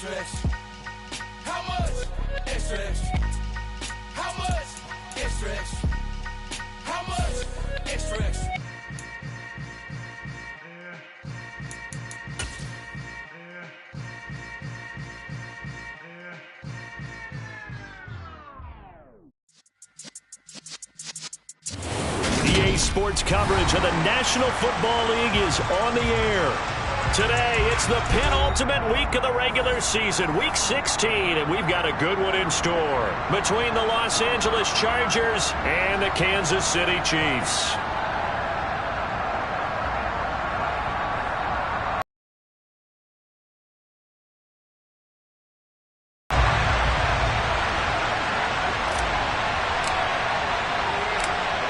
extra, extra? How much? Extra, extra. How much? Extra, extra. How much? Extra, extra. EA Sports coverage of the National Football League is on the air. Today, it's the penultimate week of the regular season, Week 16, and we've got a good one in store between the Los Angeles Chargers and the Kansas City Chiefs.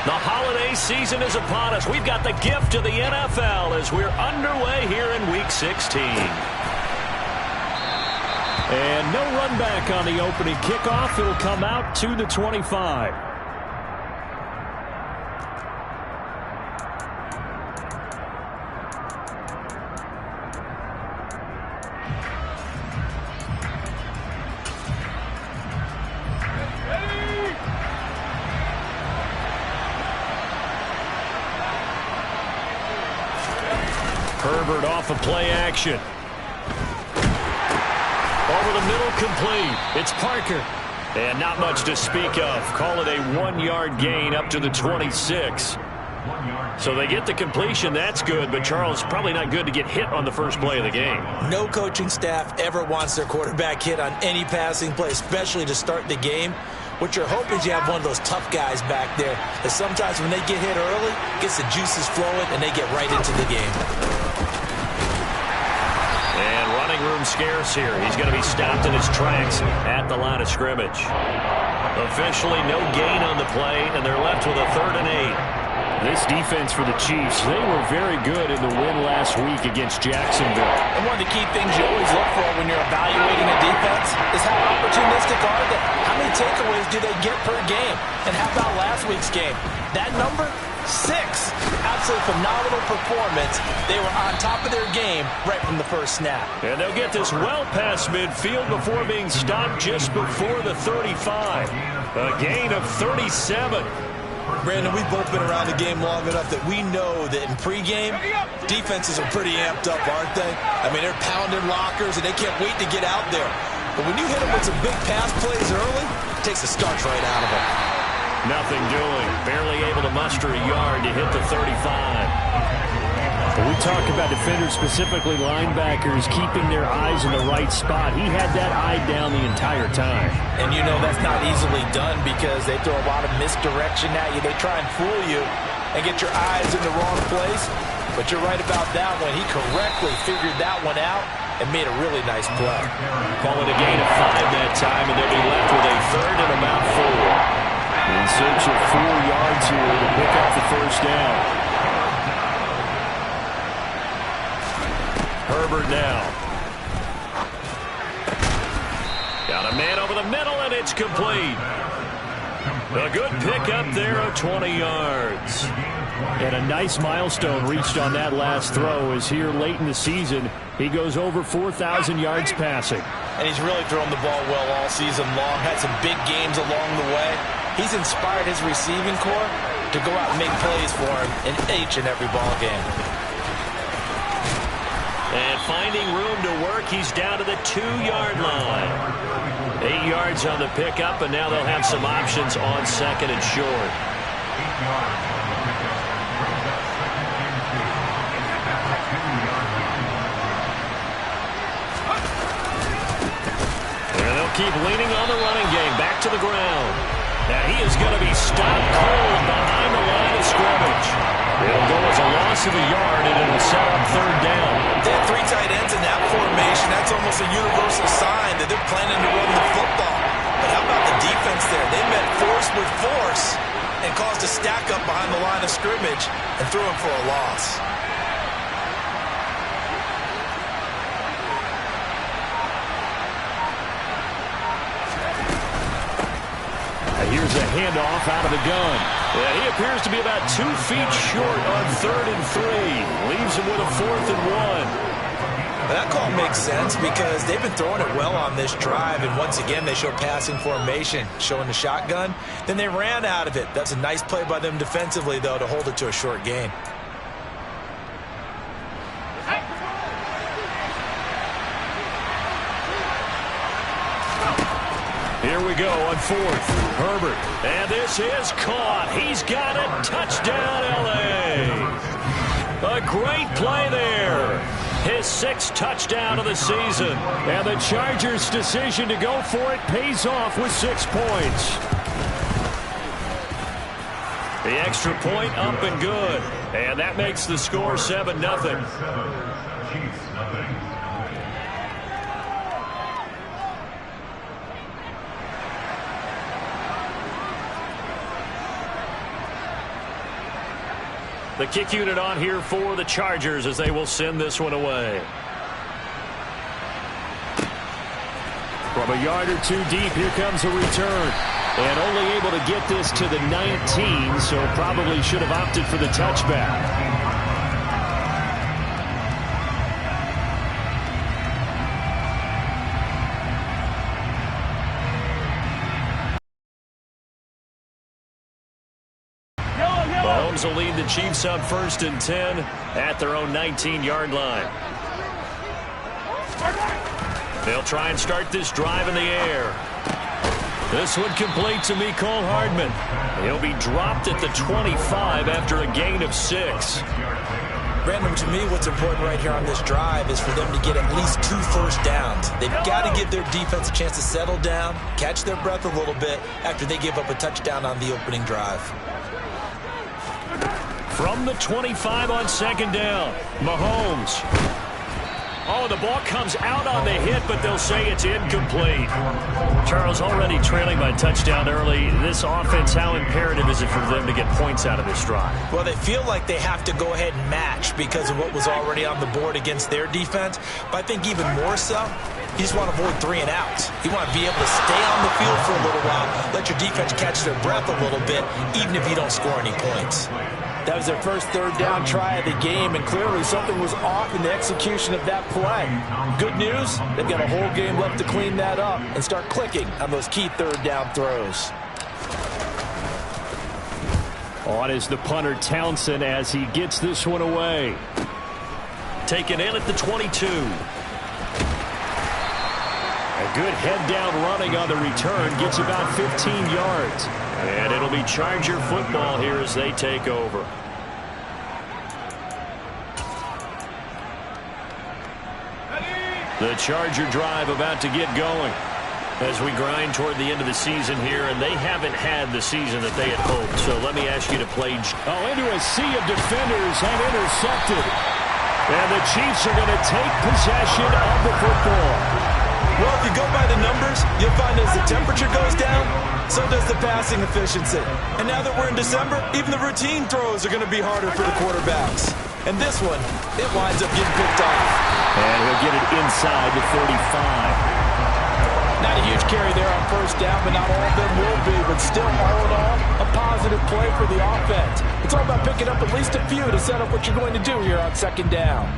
The holiday season is upon us. We've got the gift of the NFL as we're underway here in Week 16. And no run back on the opening kickoff. It'll come out to the 25. Herbert off of play action. Over the middle, complete. It's Parker. And not much to speak of. Call it a 1-yard gain up to the 26. So they get the completion. That's good. But, Charles, probably not good to get hit on the first play of the game. No coaching staff ever wants their quarterback hit on any passing play, especially to start the game. What you're hoping is you have one of those tough guys back there that sometimes when they get hit early, gets the juices flowing, and they get right into the game. And running room scarce here. He's going to be stopped in his tracks at the line of scrimmage. Officially no gain on the play, and they're left with a 3rd and 8. This defense for the Chiefs, they were very good in the win last week against Jacksonville. And one of the key things you always look for when you're evaluating a defense is how opportunistic are they? How many takeaways do they get per game? And how about last week's game? That number? 6. Absolutely phenomenal performance. They were on top of their game right from the first snap. And they'll get this well past midfield before being stopped just before the 35. A gain of 37. Brandon, we've both been around the game long enough that we know that in pregame, defenses are pretty amped up, aren't they? I mean, they're pounding lockers, and they can't wait to get out there. But when you hit them with some big pass plays early, it takes the starch right out of them. Nothing doing. Barely able to muster a yard to hit the 35. When we talk about defenders, specifically linebackers, keeping their eyes in the right spot, he had that eye down the entire time. And you know that's not easily done because they throw a lot of misdirection at you. They try and fool you and get your eyes in the wrong place. But you're right about that one. He correctly figured that one out and made a really nice play. Call it a gain of 5 that time, and they'll be left with a 3rd and about 4. In search of 4 yards here to pick up the first down. Herbert now. Got a man over the middle, and it's complete. A good pickup there of 20 yards. And a nice milestone reached on that last throw as here late in the season, he goes over 4,000 yards passing. And he's really thrown the ball well all season long. Had some big games along the way. He's inspired his receiving corps to go out and make plays for him in each and every ball game. And finding room to work, he's down to the 2-yard line. 8 yards on the pickup, and now they'll have some options on 2nd and short. And they'll keep leaning on the running game. Back to the ground. Now he is going to be stopped cold behind the line of scrimmage. It'll go as a loss of a yard, and it'll set up 3rd down. They have 3 tight ends in that formation. That's almost a universal sign that they're planning to run the football. But how about the defense there? They met force with force and caused a stack up behind the line of scrimmage and threw him for a loss. Here's a handoff out of the gun. Yeah, he appears to be about 2 feet short on 3rd and 3. Leaves him with a 4th and 1. And I call makes sense because they've been throwing it well on this drive, and once again they show passing formation, showing the shotgun. Then they ran out of it. That's a nice play by them defensively, though, to hold it to a short gain. Here we go on fourth. Herbert. And this is caught. He's got it. Touchdown, L.A. A great play there. His sixth touchdown of the season. And the Chargers' decision to go for it pays off with 6 points. The extra point up and good. And that makes the score 7-0. The kick unit on here for the Chargers as they will send this one away. From a yard or two deep, here comes a return. And only able to get this to the 19, so probably should have opted for the touchback. Mahomes will lead the Chiefs up 1st and 10 at their own 19-yard line. They'll try and start this drive in the air. This one complete to Mecole Hardman. He'll be dropped at the 25 after a gain of 6. Brandon, to me, what's important right here on this drive is for them to get at least 2 first downs. They've got to give their defense a chance to settle down, catch their breath a little bit after they give up a touchdown on the opening drive. From the 25 on 2nd down, Mahomes. Oh, the ball comes out on the hit, but they'll say it's incomplete. Charles, already trailing by touchdown early. This offense, how imperative is it for them to get points out of this drive? Well, they feel like they have to go ahead and match because of what was already on the board against their defense. But I think even more so, you just want to avoid 3 and outs. You want to be able to stay on the field for a little while, let your defense catch their breath a little bit, even if you don't score any points. That was their first 3rd down try of the game, and clearly something was off in the execution of that play. Good news, they've got a whole game left to clean that up and start clicking on those key 3rd down throws. On is the punter Townsend as he gets this one away. Taken in at the 22. A good head-down running on the return gets about 15 yards. And it'll be Charger football here as they take over. The Charger drive about to get going as we grind toward the end of the season here, and they haven't had the season that they had hoped. So let me ask you to play. Into a sea of defenders and intercepted. And the Chiefs are going to take possession of the football. Well, if you go by the numbers, you'll find as the temperature goes down, so does the passing efficiency. And now that we're in December, even the routine throws are going to be harder for the quarterbacks. And this one, it winds up getting picked off. And he'll get it inside the 35. Not a huge carry there on 1st down, but not all of them will be. But still, all in all, a positive play for the offense. It's all about picking up at least a few to set up what you're going to do here on 2nd down.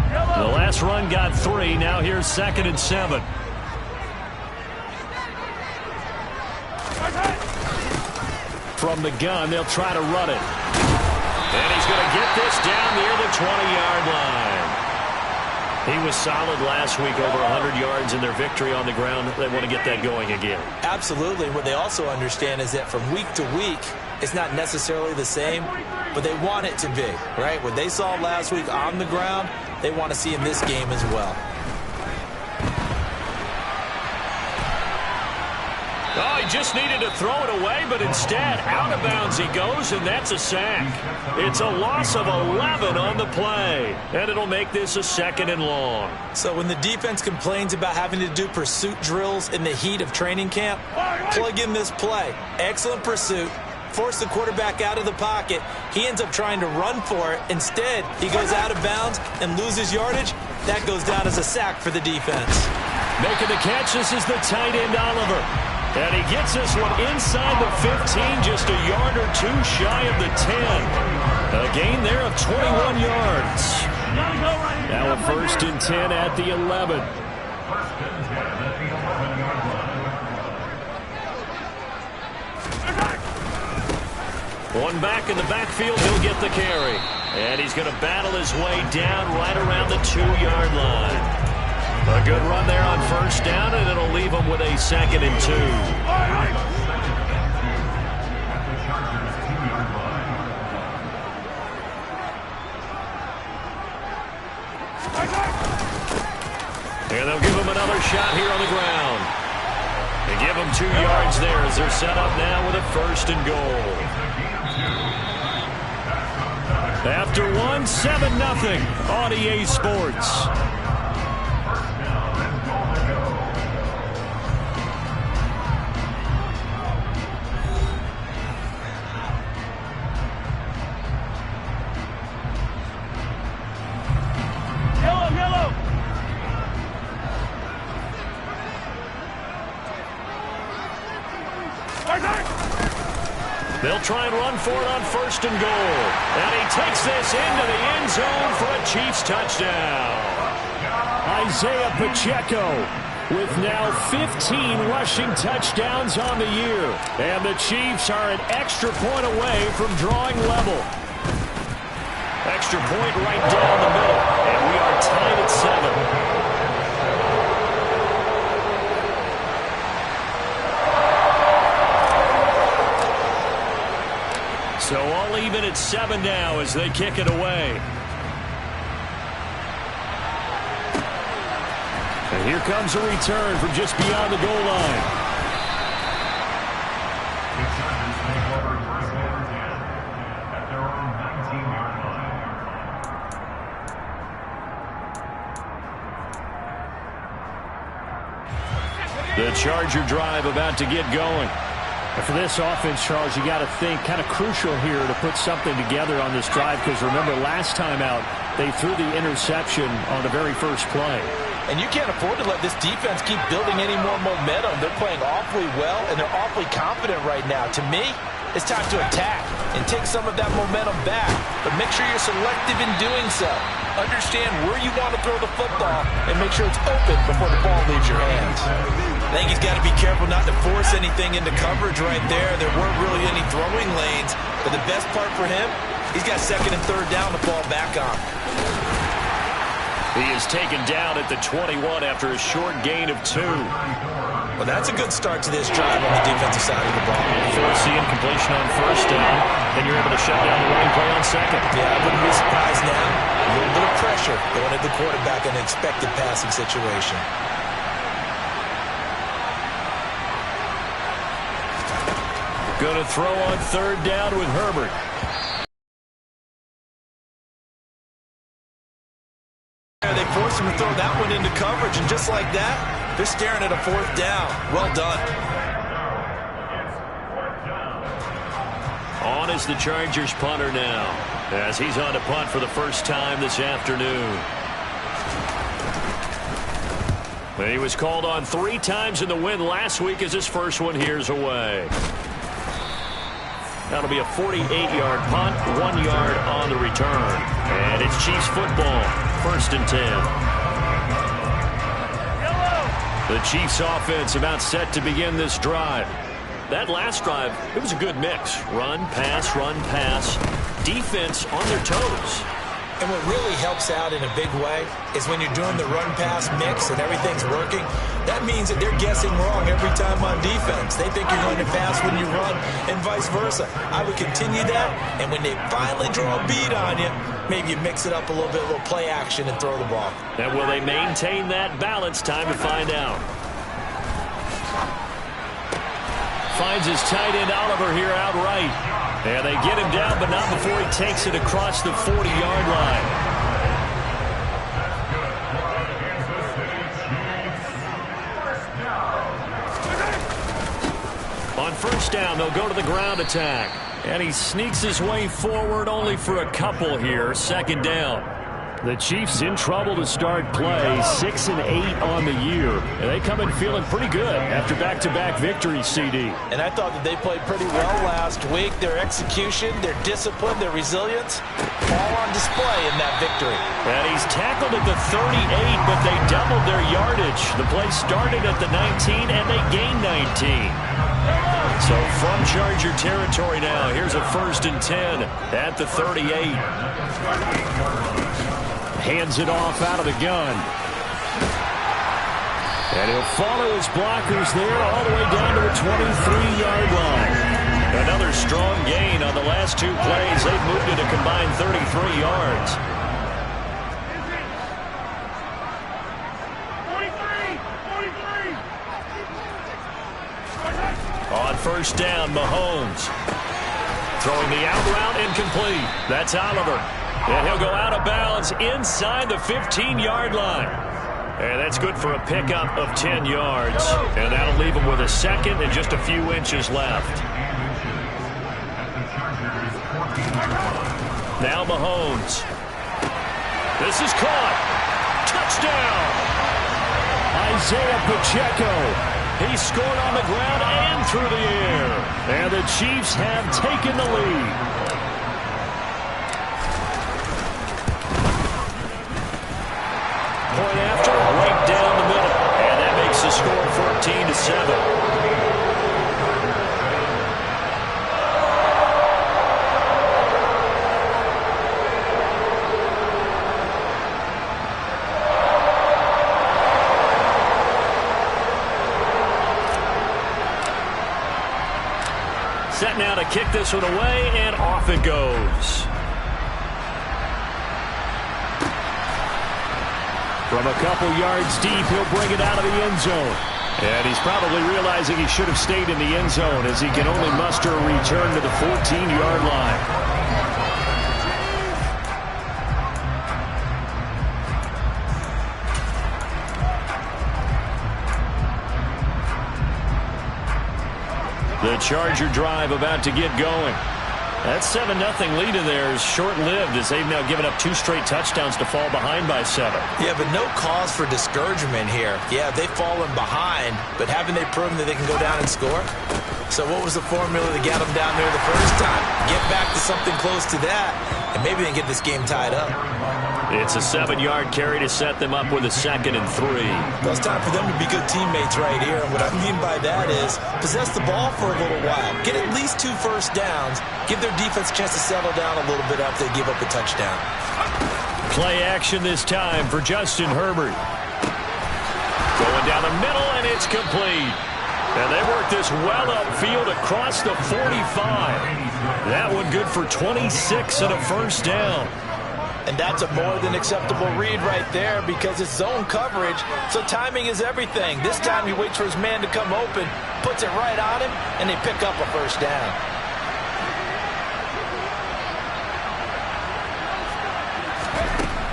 The last run got 3. Now here's 2nd and 7. From the gun, they'll try to run it. And he's going to get this down near the 20-yard line. He was solid last week, over 100 yards in their victory on the ground. They want to get that going again. Absolutely. What they also understand is that from week to week, it's not necessarily the same, but they want it to be, right? What they saw last week on the ground, they want to see in this game as well. Oh, he just needed to throw it away, but instead, out of bounds he goes, and that's a sack. It's a loss of 11 on the play, and it'll make this a 2nd and long. So when the defense complains about having to do pursuit drills in the heat of training camp, plug in this play. Excellent pursuit. Force the quarterback out of the pocket. He ends up trying to run for it. Instead, he goes out of bounds and loses yardage. That goes down as a sack for the defense. Making the catch, this is the tight end, Oliver. And he gets this one inside the 15, just a yard or 2 shy of the 10. A gain there of 21 yards. Now a 1st and 10 at the 11. One back in the backfield, he'll get the carry. And he's going to battle his way down right around the 2-yard line. A good run there on 1st down, and it'll leave him with a 2nd and 2. And they'll give him another shot here on the ground. They give him 2 yards there as they're set up now with a 1st and goal. After 1, 7-0 on EA Sports. They'll try and run for it on 1st and goal. And he takes this into the end zone for a Chiefs touchdown. Isaiah Pacheco with now 15 rushing touchdowns on the year. And the Chiefs are an extra point away from drawing level. Extra point right down the middle. And we are tied at 7. So all even at 7 now as they kick it away. And here comes a return from just beyond the goal line. The Charger drive about to get going. And for this offense, Charles, you got to think kind of crucial here to put something together on this drive, because remember last time out they threw the interception on the very first play. And you can't afford to let this defense keep building any more momentum. They're playing awfully well, and they're awfully confident right now. To me, it's time to attack and take some of that momentum back. But make sure you're selective in doing so. Understand where you want to throw the football and make sure it's open before the ball leaves your hands. I think he's got to be careful not to force anything into coverage right there. There weren't really any throwing lanes. But the best part for him, he's got 2nd and 3rd down to fall back on. He is taken down at the 21 after a short gain of 2. Well, that's a good start to this drive on the defensive side of the ball. Force the incompletion on 1st down, then you're able to shut down the running play on 2nd. Yeah, I wouldn't be surprised now. A little bit of pressure going at the quarterback in an expected passing situation. Going to throw on 3rd down with Herbert. They forced him to throw that one into coverage, and just like that, they're staring at a 4th down. Well done. On is the Chargers punter now, as he's on to punt for the first time this afternoon. He was called on 3 times in the win last week as his first one here's away. That'll be a 48-yard punt, 1 yard on the return. And it's Chiefs football, 1st and 10. The Chiefs offense about set to begin this drive. That last drive, it was a good mix. Run, pass. Defense on their toes. And what really helps out in a big way is when you're doing the run-pass mix and everything's working, that means that they're guessing wrong every time on defense. They think you're going to pass when you run and vice versa. I would continue that, and when they finally draw a bead on you, maybe you mix it up a little bit, a little play action, and throw the ball. And will they maintain that balance? Time to find out. Finds his tight end Oliver here outright. And they get him down, but not before he takes it across the 40-yard line. On 1st down, they'll go to the ground attack. And he sneaks his way forward only for a couple here. 2nd down. The Chiefs in trouble to start play, 6-8 on the year. And they come in feeling pretty good after back-to-back victories, CD. And I thought that they played pretty well last week. Their execution, their discipline, their resilience, all on display in that victory. And he's tackled at the 38, but they doubled their yardage. The play started at the 19, and they gained 19. So from Charger territory now, here's a 1st and 10 at the 38. Hands it off out of the gun. And he'll follow his blockers there all the way down to the 23-yard line. Another strong gain on the last 2 plays. They've moved it a combined 33 yards. On 1st down, Mahomes. Throwing the out route, incomplete. That's Oliver. And he'll go out of bounds inside the 15-yard line. And that's good for a pickup of 10 yards. And that'll leave him with a 2nd and just a few inches left. Now Mahomes. This is caught. Touchdown! Isaiah Pacheco. He scored on the ground and through the air. And the Chiefs have taken the lead. Point after, right down the middle. And that makes the score 14-7. Set now to kick this one away, and off it goes. From a couple yards deep, he'll bring it out of the end zone. And he's probably realizing he should have stayed in the end zone as he can only muster a return to the 14-yard line. The Charger drive about to get going. That 7-0 lead in there is short-lived as they've now given up 2 straight touchdowns to fall behind by 7. Yeah, but no cause for discouragement here. Yeah, they've fallen behind, but haven't they proven that they can go down and score? So what was the formula to get them down there the first time? Get back to something close to that, and maybe they can get this game tied up. It's a 7-yard carry to set them up with a 2nd and 3. Well, it's time for them to be good teammates right here. And what I mean by that is possess the ball for a little while. Get at least 2 first downs. Give their defense a chance to settle down a little bit after they give up a touchdown. Play action this time for Justin Herbert. Going down the middle, and it's complete. And they work this well upfield across the 45. That one good for 26 and a 1st down. And that's a more than acceptable read right there because it's zone coverage, so timing is everything. This time he waits for his man to come open, puts it right on him, and they pick up a 1st down.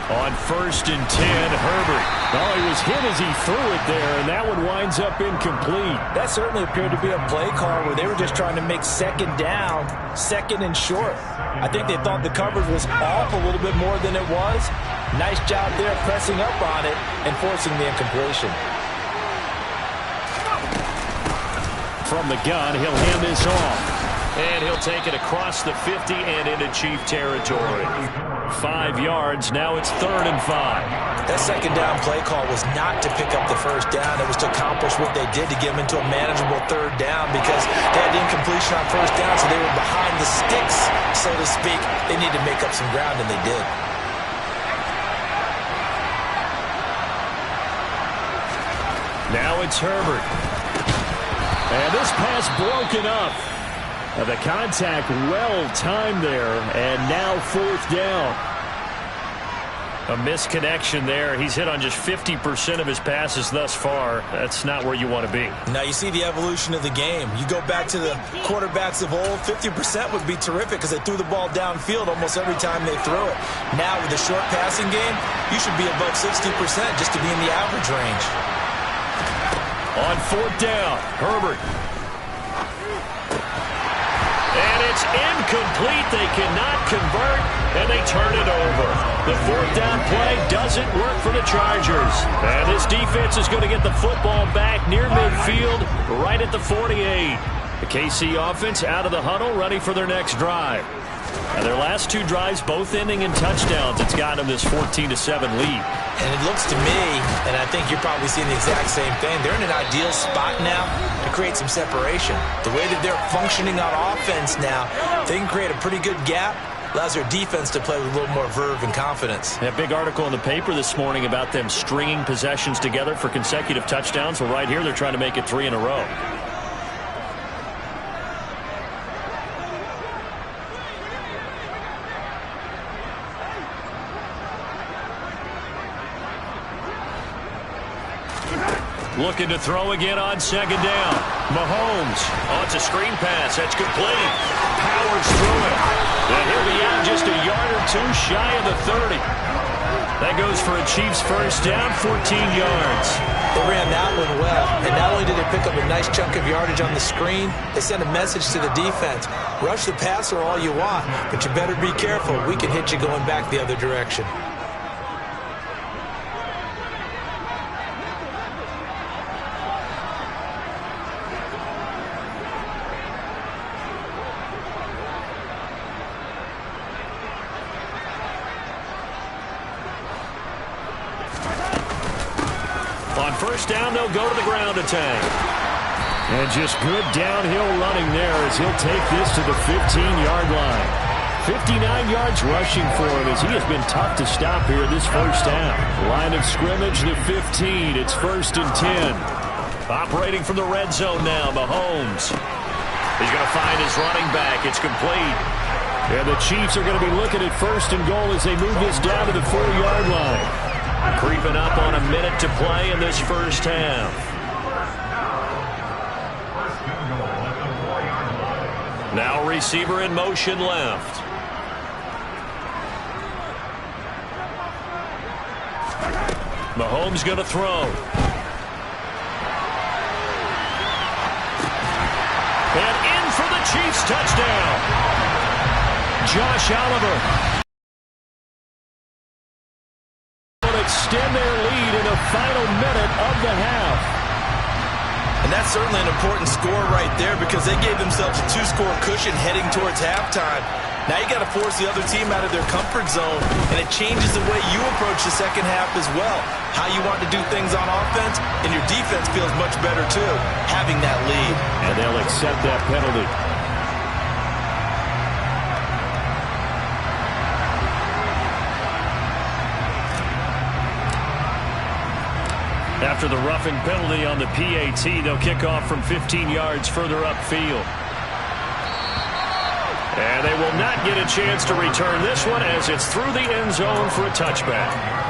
On 1st and 10, Herbert. Well, he was hit as he threw it there, and that one winds up incomplete. That certainly appeared to be a play call where they were just trying to make 2nd down, 2nd and short. I think they thought the coverage was off a little bit more than it was. Nice job there pressing up on it and forcing the incompletion. From the gun, he'll hand this off. And he'll take it across the 50 and into Chief territory. 5 yards, now it's 3rd and 5. That 2nd down play call was not to pick up the 1st down. It was to accomplish what they did to get them into a manageable 3rd down because they had incompletion on 1st down, so they were behind the sticks, so to speak. They needed to make up some ground, and they did. Now it's Herbert. And this pass broken up. The contact well timed there, and now 4th down. A misconnection there. He's hit on just 50% of his passes thus far. That's not where you want to be. Now you see the evolution of the game. You go back to the quarterbacks of old, 50% would be terrific because they threw the ball downfield almost every time they threw it. Now with the short passing game, you should be above 60% just to be in the average range. On 4th down, Herbert. And it's incomplete. They cannot convert, and they turn it over. The fourth down play doesn't work for the Chargers. And this defense is going to get the football back near midfield, right at the 48. The KC offense out of the huddle, ready for their next drive. And their last two drives both ending in touchdowns. It's got them this 14-7 lead. And it looks to me, and I think you're probably seeing the exact same thing, they're in an ideal spot now to create some separation. The way that they're functioning on offense now, they can create a pretty good gap. Allows their defense to play with a little more verve and confidence. A big article in the paper this morning about them stringing possessions together for consecutive touchdowns. Well, right here, they're trying to make it 3 in a row. Looking to throw again on second down. Mahomes. Oh, it's a screen pass. That's complete. Powers through it. And he'll be out just a yard or two shy of the 30. That goes for a Chiefs first down, 14 yards. They ran that one well. And not only did they pick up a nice chunk of yardage on the screen, they sent a message to the defense. Rush the passer all you want, but you better be careful. We can hit you going back the other direction. On first down, they'll go to the ground attack. And just good downhill running there as he'll take this to the 15-yard line. 59 yards rushing for him as he has been tough to stop here this first half. Line of scrimmage, the 15. It's 1st and 10. Operating from the red zone now, Mahomes. He's going to find his running back. It's complete. And the Chiefs are going to be looking at 1st and goal as they move this down to the 4-yard line. Creeping up on a minute to play in this first half. Now receiver in motion left. Mahomes going to throw. And in for the Chiefs touchdown. Josh Oliver. Extend their lead in the final minute of the half. And that's certainly an important score right there because they gave themselves a 2-score cushion heading towards halftime. Now you got to force the other team out of their comfort zone, and it changes the way you approach the second half as well. How you want to do things on offense, and your defense feels much better too, having that lead. And they'll accept that penalty. After the roughing penalty on the PAT, they'll kick off from 15 yards further upfield. And they will not get a chance to return this one as it's through the end zone for a touchback.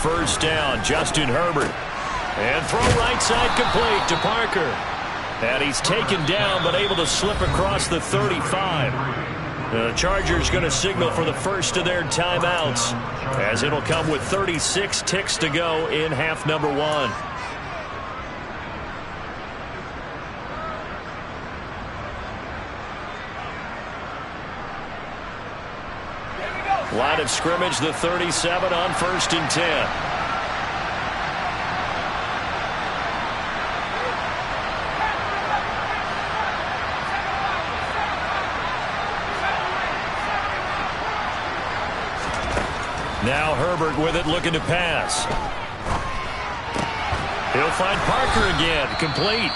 First down, Justin Herbert. And throw right side complete to Parker. And he's taken down but able to slip across the 35. The Chargers going to signal for the first of their timeouts as it'll come with 36 ticks to go in half number 1. Line of scrimmage, the 37 on 1st and 10. Now Herbert with it, looking to pass. He'll find Parker again, complete.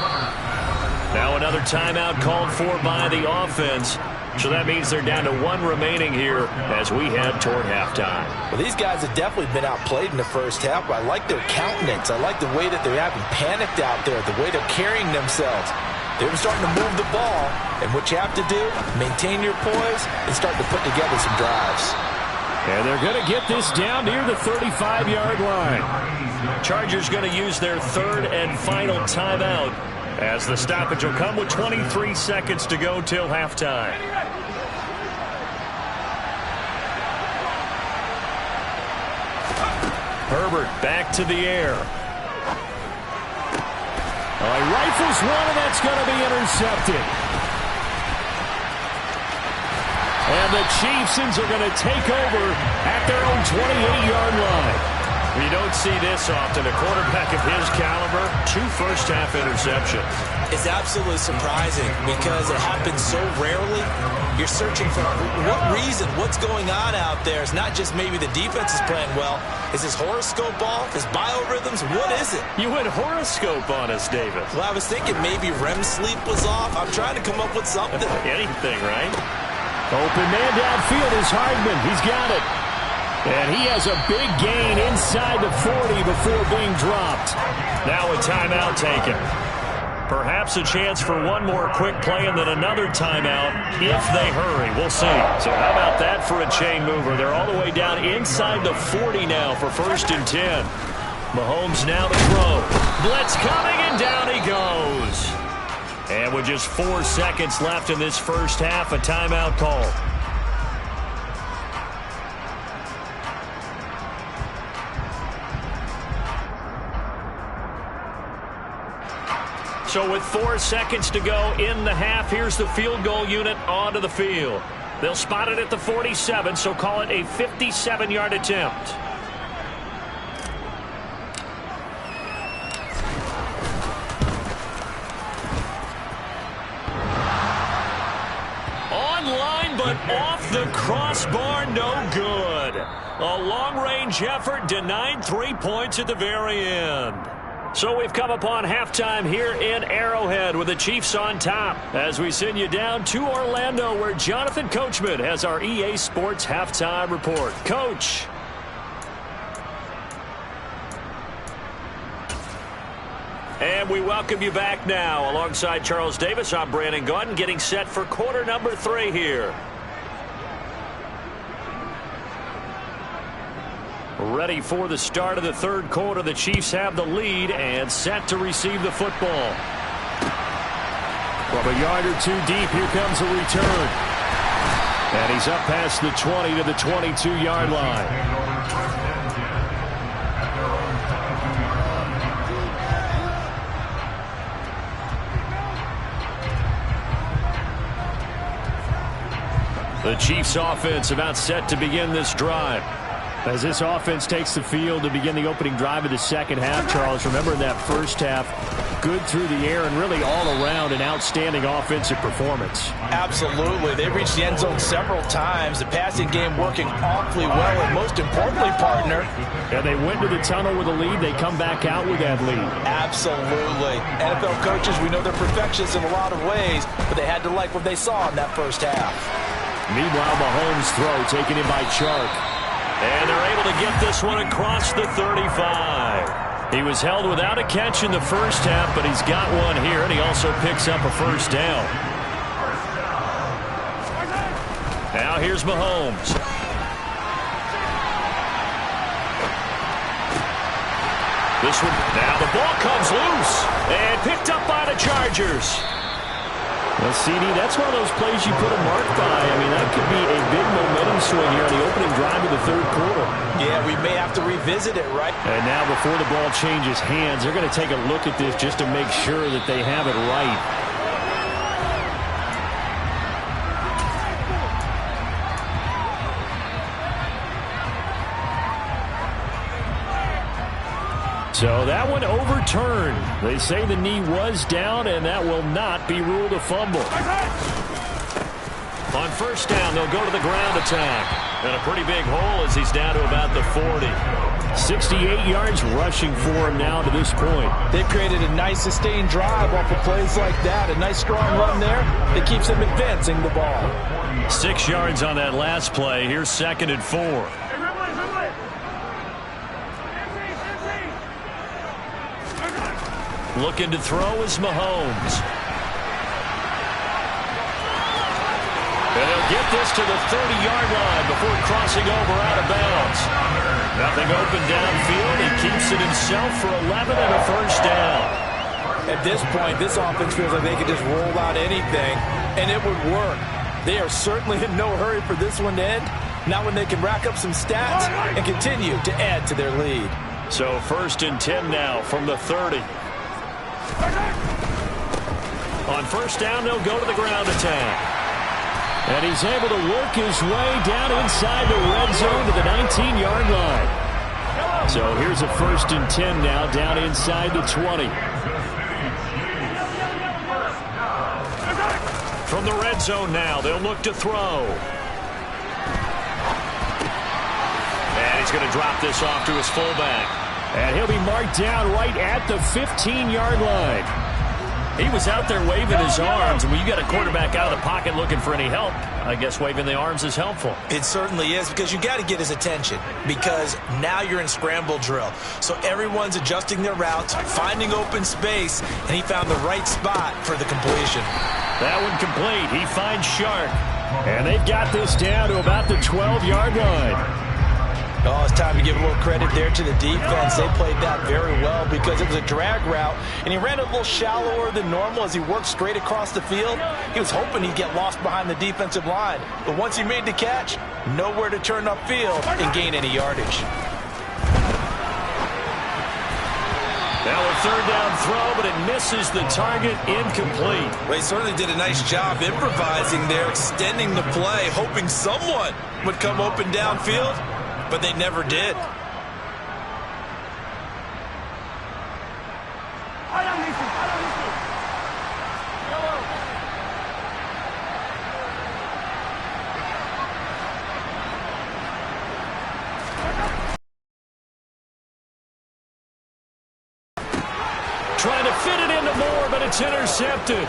Now another timeout called for by the offense. So that means they're down to 1 remaining here as we head toward halftime. Well, these guys have definitely been outplayed in the first half, but I like their countenance. I like the way that they're having panicked out there, the way they're carrying themselves. They were starting to move the ball, and what you have to do, maintain your poise and start to put together some drives. And they're going to get this down near the 35-yard line. Chargers going to use their 3rd and final timeout As the stoppage will come with 23 seconds to go till halftime. Herbert back to the air. He rifles one, and that's going to be intercepted. And the Chiefs are going to take over at their own 28-yard line. You don't see this often. A quarterback of his caliber, 2 first-half interceptions. It's absolutely surprising because it happens so rarely. You're searching for what reason, what's going on out there. It's not just maybe the defense is playing well. Is his horoscope off? His biorhythms? What is it? You went horoscope on us, David. Well, I was thinking maybe REM sleep was off. I'm trying to come up with something. Anything, right? Open man downfield is Hardman. He's got it. And he has a big gain inside the 40 before being dropped. Now a timeout taken. Perhaps a chance for one more quick play and then another timeout if they hurry. We'll see. So how about that for a chain mover? They're all the way down inside the 40 now for 1st and 10. Mahomes now to throw. Blitz coming, and down he goes. And with just 4 seconds left in this first half, a timeout call. So with 4 seconds to go in the half, here's the field goal unit onto the field. They'll spot it at the 47, so call it a 57-yard attempt. Online, but off the crossbar, no good. A long-range effort denied 3 points at the very end. So we've come upon halftime here in Arrowhead with the Chiefs on top as we send you down to Orlando where Jonathan Coachman has our EA Sports halftime report. Coach. And we welcome you back now. Alongside Charles Davis, I'm Brandon Gaudin getting set for quarter number 3 here. Ready for the start of the third quarter. The Chiefs have the lead and set to receive the football. From a yard or 2 deep, here comes a return. And he's up past the 20 to the 22-yard line. The Chiefs offense about set to begin this drive. As this offense takes the field to begin the opening drive of the second half, Charles, remember in that first half, good through the air and really all around an outstanding offensive performance. Absolutely. They reached the end zone several times. The passing game working awfully well, and most importantly, partner. And they went to the tunnel with a lead. They come back out with that lead. Absolutely. NFL coaches, we know they're perfectionists in a lot of ways, but they had to like what they saw in that first half. Meanwhile, Mahomes' throw taken in by Chark. And they're able to get this one across the 35. He was held without a catch in the first half, but he's got one here, and he also picks up a first down. Now here's Mahomes. This one, now the ball comes loose and picked up by the Chargers. Well, CD, that's one of those plays you put a mark by. I mean, that could be a big momentum swing here on the opening drive of the third quarter. Yeah, we may have to revisit it, right? And now before the ball changes hands, they're going to take a look at this just to make sure that they have it right. So that one overturned. They say the knee was down, and that will not be ruled a fumble. On first down, they'll go to the ground attack. And a pretty big hole as he's down to about the 40. 68 yards rushing for him now to this point. They've created a nice sustained drive off of plays like that. A nice strong run there that keeps them advancing the ball. 6 yards on that last play. Here's 2nd and 4. Looking to throw is Mahomes. And he'll get this to the 30-yard line before crossing over out of bounds. Nothing open downfield. He keeps it himself for 11 and a first down. At this point, this offense feels like they could just roll out anything, and it would work. They are certainly in no hurry for this one to end. Not when they can rack up some stats and continue to add to their lead. So 1st and 10 now from the 30. On 1st down, they'll go to the ground attack. And he's able to work his way down inside the red zone to the 19-yard line. So here's a 1st and 10 now down inside the 20. From the red zone now, they'll look to throw. And he's going to drop this off to his fullback. And he'll be marked down right at the 15-yard line. He was out there waving his arms, and when you got a quarterback out of the pocket looking for any help, I guess waving the arms is helpful. It certainly is, because you got to get his attention, because now you're in scramble drill. So everyone's adjusting their routes, finding open space, and he found the right spot for the completion. That one complete. He finds Shark. And they've got this down to about the 12-yard line. Oh, it's time to give a little credit there to the defense. They played that very well because it was a drag route, and he ran a little shallower than normal as he worked straight across the field. He was hoping he'd get lost behind the defensive line, but once he made the catch, nowhere to turn upfield and gain any yardage. Now a 3rd down throw, but it misses the target, incomplete. Well, he certainly did a nice job improvising there, extending the play, hoping someone would come open downfield, but they never did. Trying to fit it into Moore, but it's intercepted.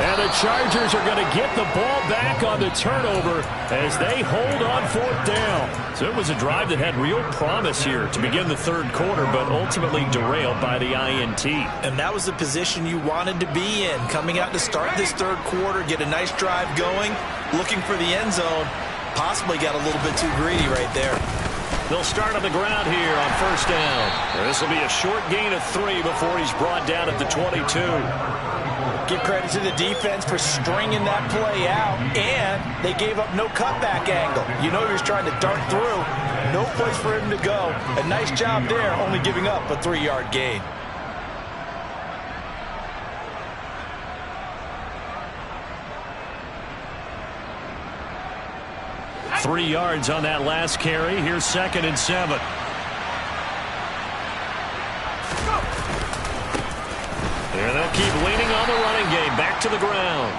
And the Chargers are going to get the ball back on the turnover as they hold on 4th down. So it was a drive that had real promise here to begin the 3rd quarter, but ultimately derailed by the INT. And that was the position you wanted to be in, coming out to start this 3rd quarter, get a nice drive going, looking for the end zone. Possibly got a little bit too greedy right there. They'll start on the ground here on 1st down. This will be a short gain of 3 before he's brought down at the 22. Give credit to the defense for stringing that play out, and they gave up no cutback angle. You know he was trying to dart through. No place for him to go. A nice job there, only giving up a 3-yard gain. Three yards on that last carry. Here's 2nd and 7. And they'll keep leaning on the running game. Back to the ground.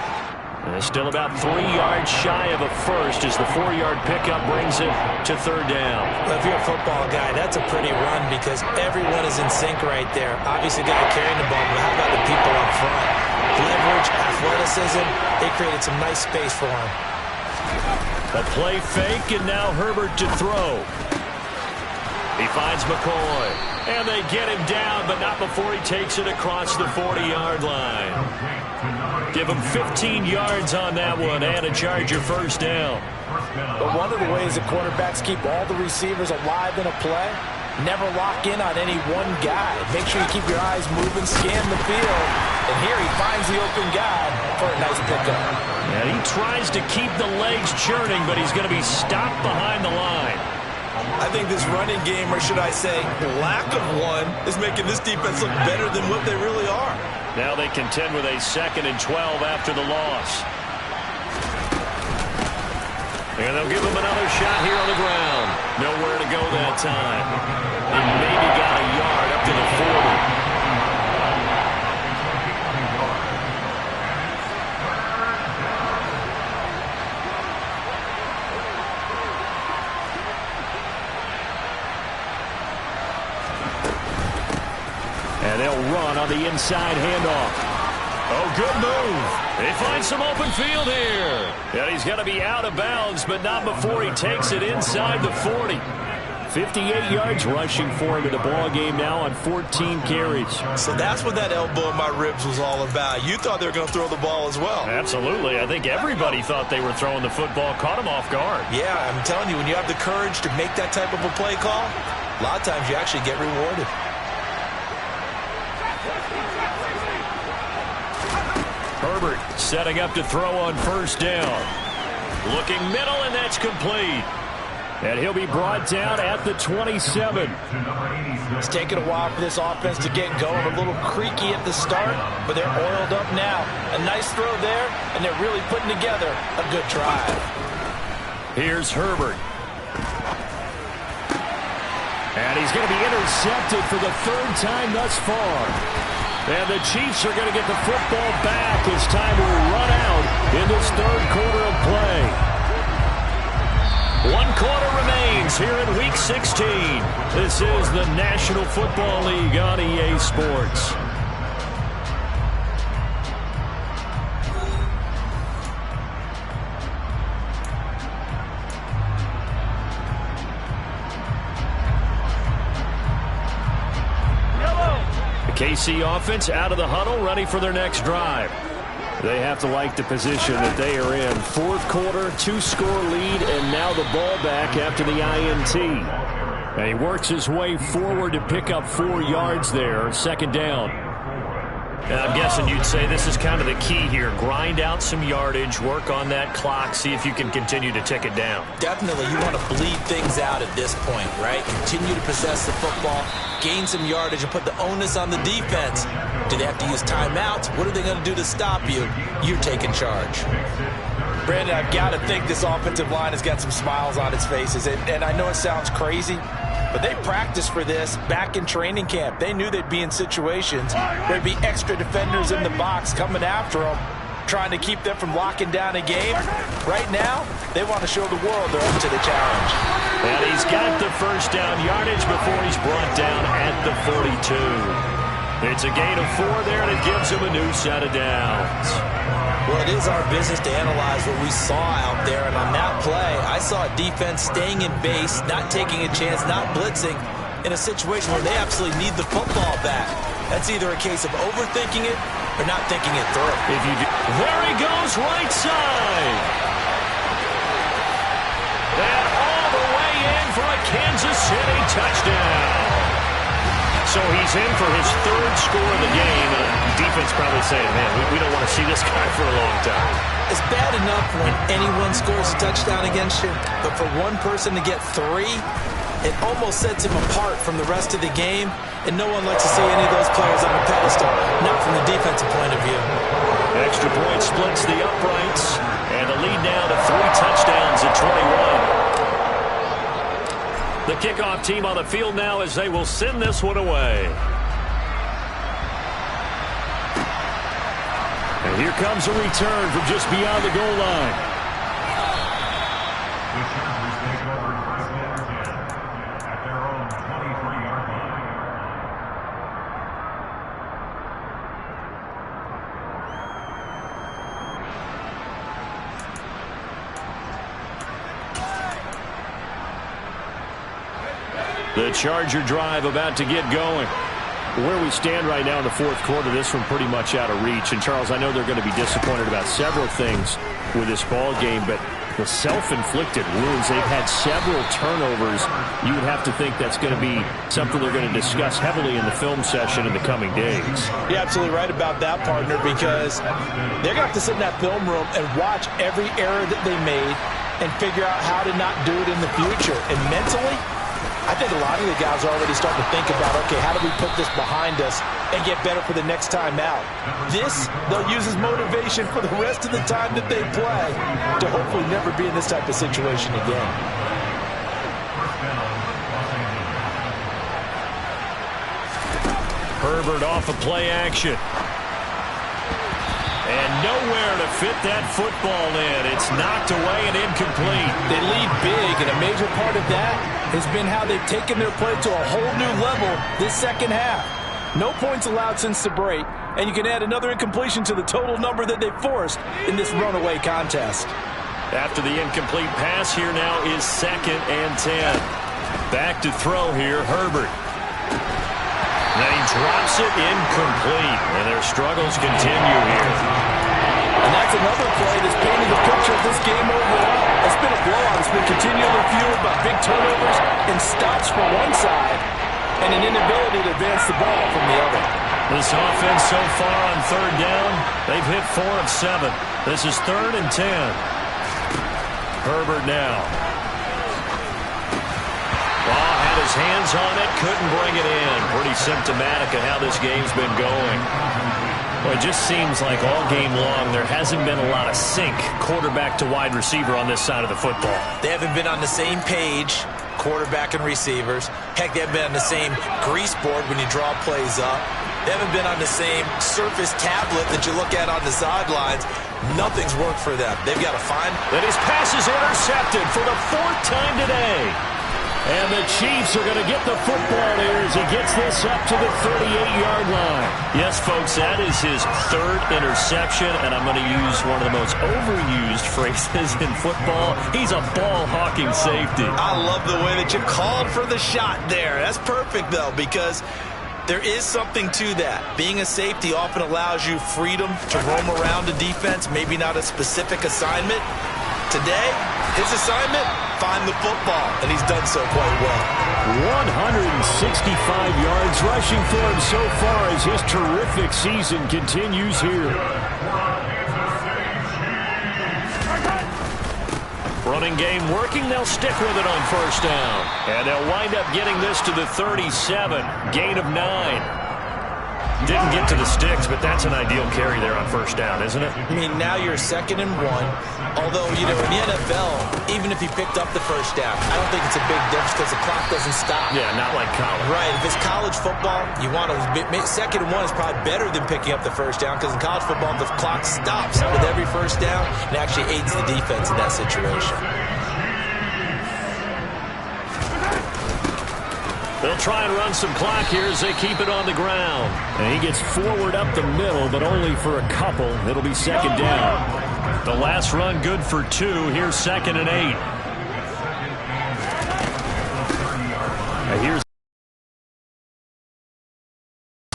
And still about 3 yards shy of a first as the 4-yard pickup brings it to 3rd down. Well, if you're a football guy, that's a pretty run because everyone is in sync right there. Obviously, the guy carrying the ball, but how about the people up front? Leverage, athleticism, they created some nice space for him. A play fake, and now Herbert to throw. He finds McCoy, and they get him down, but not before he takes it across the 40-yard line. Give him 15 yards on that one, and a Charger 1st down. But one of the ways that quarterbacks keep all the receivers alive in a play, never lock in on any one guy. Make sure you keep your eyes moving, scan the field, and here he finds the open guy for a nice pickup. And he tries to keep the legs churning, but he's going to be stopped behind the line. I think this running game, or should I say lack of one, is making this defense look better than what they really are. Now they contend with a 2nd and 12 after the loss. And they'll give him another shot here on the ground. Nowhere to go that time. He maybe got a yard up to the 40. And they'll run on the inside handoff. Oh, good move. They find some open field here. And he's going to be out of bounds, but not before he takes it inside the 40. 58 yards rushing for him in the ball game now on 14 carries. So that's what that elbow in my ribs was all about. You thought they were going to throw the ball as well. Absolutely. I think everybody thought they were throwing the football, caught him off guard. Yeah, I'm telling you, when you have the courage to make that type of a play call, a lot of times you actually get rewarded. Herbert setting up to throw on first down. Looking middle, and that's complete. And he'll be brought down at the 27. It's taken a while for this offense to get going. A little creaky at the start, but they're oiled up now. A nice throw there, and they're really putting together a good drive. Here's Herbert. And he's going to be intercepted for the third time thus far. And the Chiefs are going to get the football back as time will run out in this third quarter of play. 1 quarter remains here in Week 16. This is the National Football League on EA Sports. KC offense out of the huddle, ready for their next drive. They have to like the position that they are in. Fourth quarter, 2-score lead, and now the ball back after the INT. And he works his way forward to pick up 4 yards there. Second down. And I'm guessing you'd say this is kind of the key here. Grind out some yardage, work on that clock, see if you can continue to tick it down. Definitely, you want to bleed things out at this point, right? Continue to possess the football, gain some yardage, and put the onus on the defense. Do they have to use timeouts? What are they going to do to stop you? You're taking charge. Brandon, I've got to think this offensive line has got some smiles on its faces. And I know it sounds crazy, but they practiced for this back in training camp. They knew they'd be in situations where there'd be extra defenders in the box coming after them, trying to keep them from locking down a game. Right now, they want to show the world they're up to the challenge. And he's got the first down yardage before he's brought down at the 42. It's a gain of 4 there, and it gives him a new set of downs. Well, it is our business to analyze what we saw out there, and on that play, I saw a defense staying in base, not taking a chance, not blitzing, in a situation where they absolutely need the football back. That's either a case of overthinking it or not thinking it through. There he goes, right side. And all the way in for a Kansas City touchdown. So he's in for his 3rd score of the game. Defense probably saying, man, we don't want to see this guy for a long time. It's bad enough when anyone scores a touchdown against you, but for one person to get 3, it almost sets him apart from the rest of the game, and no one likes to see any of those players on a pedestal, not from the defensive point of view. Extra point splits the uprights, and the lead now to 3 touchdowns at 21. The kickoff team on the field now as they will send this one away. And here comes a return from just beyond the goal line. The Charger drive about to get going. Where we stand right now in the fourth quarter, this one pretty much out of reach. And, Charles, I know they're going to be disappointed about several things with this ball game, but the self-inflicted wounds, they've had several turnovers. You would have to think that's going to be something they're going to discuss heavily in the film session in the coming days. You're absolutely right about that, partner, because they're going to have to sit in that film room and watch every error that they made and figure out how to not do it in the future. And mentally, I think a lot of the guys are already starting to think about, okay, how do we put this behind us and get better for the next time out? This, they'll use as motivation for the rest of the time that they play to hopefully never be in this type of situation again. Herbert off of play action. And nowhere to fit that football in. It's knocked away and incomplete. They lead big, and a major part of that has been how they've taken their play to a whole new level this second half. No points allowed since the break, and you can add another incompletion to the total number that they forced in this runaway contest. After the incomplete pass, here now is 2nd and 10. Back to throw here, Herbert. Then he drops it incomplete, and their struggles continue here. And that's another play that's painting the picture of this game overall. It's been a blowout. It's been continually fueled by big turnovers and stops from one side and an inability to advance the ball from the other. This offense so far on third down, they've hit 4 of 7. This is 3rd and 10. Herbert now. Law had his hands on it, couldn't bring it in. Pretty symptomatic of how this game's been going. Well, it just seems like all game long there hasn't been a lot of sync quarterback to wide receiver on this side of the football. They haven't been on the same page, quarterback and receivers. Heck, they haven't been on the same grease board when you draw plays up. They haven't been on the same surface tablet that you look at on the sidelines. Nothing's worked for them. They've got to find. And his pass is intercepted for the 4th time today. And the Chiefs are going to get the football here as he gets this up to the 38-yard line. Yes, folks, that is his 3rd interception, and I'm going to use one of the most overused phrases in football. He's a ball-hawking safety. I love the way that you called for the shot there. That's perfect, though, because there is something to that. Being a safety often allows you freedom to roam around a defense, maybe not a specific assignment. Today, his assignment, find the football, and he's done so quite well. 165 yards rushing for him so far as his terrific season continues here. Running game working. They'll stick with it on 1st down. And they'll wind up getting this to the 37. Gain of 9. Didn't get to the sticks, but that's an ideal carry there on 1st down, isn't it? I mean, now you're 2nd and 1. Although, you know, in the NFL, even if he picked up the 1st down, I don't think it's a big difference because the clock doesn't stop. Yeah, not like college. Right. If it's college football, you want to 2nd and 1 is probably better than picking up the 1st down because in college football, the clock stops with every 1st down and actually aids the defense in that situation. They'll try and run some clock here as they keep it on the ground. And he gets forward up the middle, but only for a couple. It'll be 2nd down. The last run good for 2. Here's 2nd and 8. And here's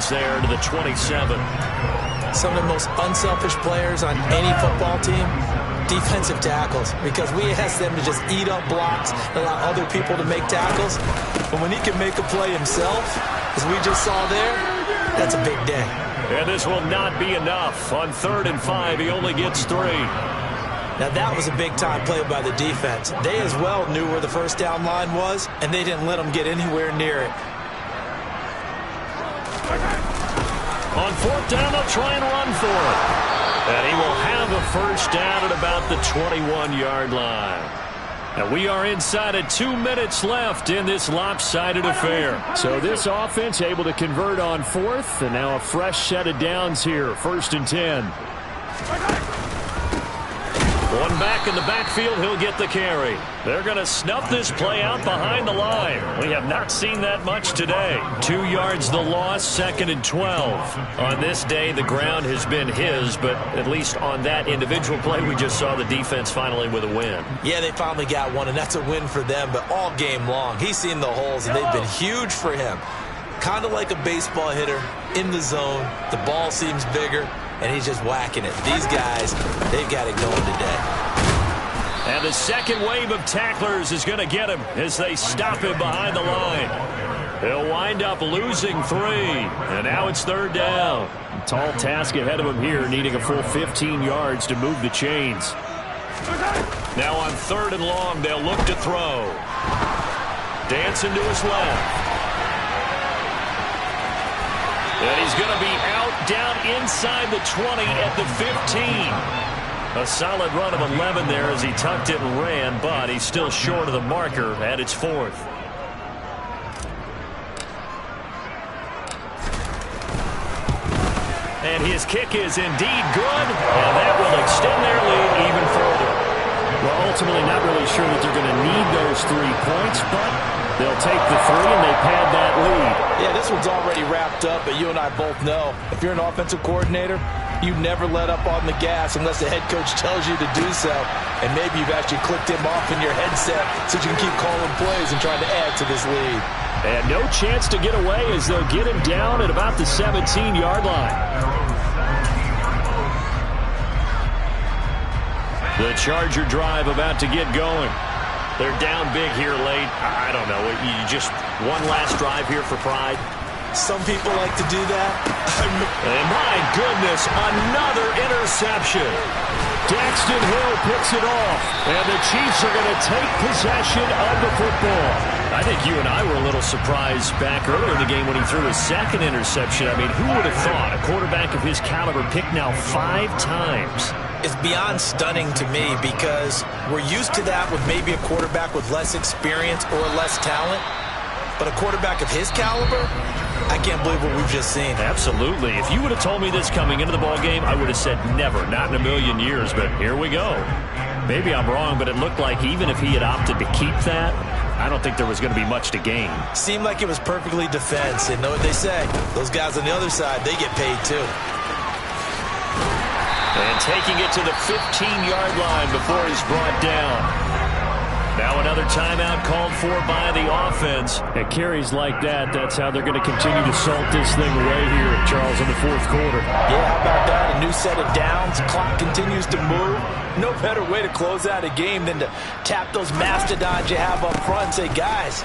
there to the 27. Some of the most unselfish players on any football team, defensive tackles, because we ask them to just eat up blocks and allow other people to make tackles. But when he can make a play himself, as we just saw there, that's a big day. And this will not be enough. On 3rd and 5, he only gets 3. Now that was a big-time play by the defense. They as well knew where the 1st down line was, and they didn't let them get anywhere near it. On 4th down, they'll try and run for it. And he will have a 1st down at about the 21-yard line. And we are inside of 2 minutes left in this lopsided affair. So this offense able to convert on 4th, and now a fresh set of downs here. 1st and 10. One back in the backfield, he'll get the carry. They're going to snuff this play out behind the line. We have not seen that much today. 2 yards the loss, 2nd and 12. On this day, the ground has been his, but at least on that individual play, we just saw the defense finally with a win. Yeah, they finally got one, and that's a win for them, but all game long, he's seen the holes, and they've been huge for him. Kind of like a baseball hitter in the zone. The ball seems bigger, and he's just whacking it. These guys, they've got it going today. And the second wave of tacklers is going to get him as they stop him behind the line. He'll wind up losing 3, and now it's 3rd down. Tall task ahead of him here, needing a full 15 yards to move the chains. Now on 3rd and long, they'll look to throw. Dancing to his left. And he's going to be out down inside the 20 at the 15. A solid run of 11 there as he tucked it and ran, but he's still short of the marker at its 4th. And his kick is indeed good, and that will extend their lead even further. Well, ultimately not really sure that they're going to need those 3 points, but they'll take the 3 and they pad that lead. Yeah, this one's already wrapped up, but you and I both know if you're an offensive coordinator, you never let up on the gas unless the head coach tells you to do so. And maybe you've actually clicked him off in your headset so you can keep calling plays and trying to add to this lead. And no chance to get away as they'll get him down at about the 17-yard line. The Charger drive about to get going. They're down big here late. I don't know. You just one last drive here for pride? Some people like to do that. And my goodness, another interception. Daxton Hill picks it off, and the Chiefs are going to take possession of the football. I think you and I were a little surprised back earlier in the game when he threw his second interception. I mean, who would have thought a quarterback of his caliber picked now 5 times? It's beyond stunning to me because we're used to that with maybe a quarterback with less experience or less talent. But a quarterback of his caliber, I can't believe what we've just seen. Absolutely. If you would have told me this coming into the ballgame, I would have said never, not in a million years. But here we go. Maybe I'm wrong, but it looked like even if he had opted to keep that, I don't think there was going to be much to gain. Seemed like it was perfectly defense. And know what they say? Those guys on the other side, they get paid too. And taking it to the 15-yard line before he's brought down. Now another timeout called for by the offense. At carries like that, that's how they're going to continue to salt this thing away here, Charles, in the fourth quarter. Yeah, how about that? A new set of downs. Clock continues to move. No better way to close out a game than to tap those mastodons you have up front and say, guys,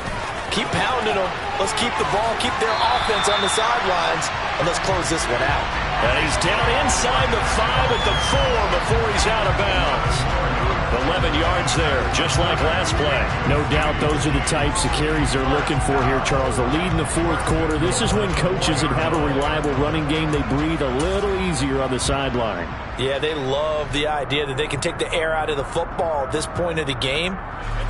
keep pounding them. Let's keep the ball, keep their offense on the sidelines, and let's close this one out. And he's down inside the 5 at the 4 before he's out of bounds. 11 yards there, just like last play. No doubt those are the types of carries they're looking for here, Charles. The lead in the fourth quarter. This is when coaches that have a reliable running game, they breathe a little easier on the sideline. Yeah, they love the idea that they can take the air out of the football at this point of the game.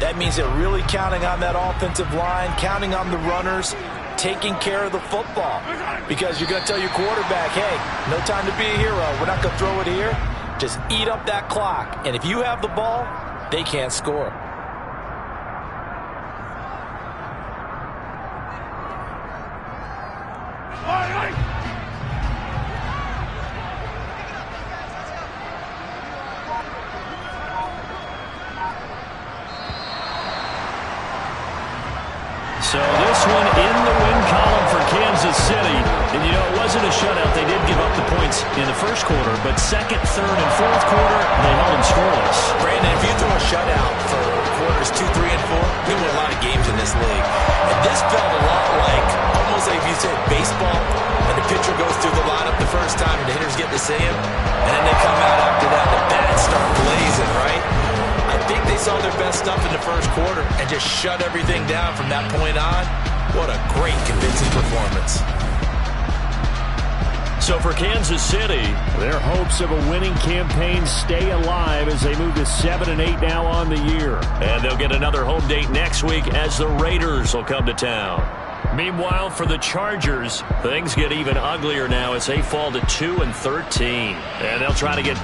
That means they're really counting on that offensive line, counting on the runners, taking care of the football. Because you're going to tell your quarterback, hey, no time to be a hero. We're not going to throw it here. Just eat up that clock. And if you have the ball, they can't score. So this one in the win column for Kansas City. And, you know, it wasn't a shutout. They did give up the points in the first quarter, but second, third, and fourth quarter, they held them scoreless. Brandon, if you throw a shutout for quarters 2, 3, and 4, we win a lot of games in this league. And this felt a lot like, almost like if you said baseball, and the pitcher goes through the lineup the first time, and the hitters get to see him, and then they come out after that, and the bats start blazing, right? I think they saw their best stuff in the first quarter and just shut everything down from that point on. What a great, convincing performance. So for Kansas City, their hopes of a winning campaign stay alive as they move to 7-8 now on the year. And they'll get another home date next week as the Raiders will come to town. Meanwhile, for the Chargers, things get even uglier now as they fall to 2-13. And they'll try to get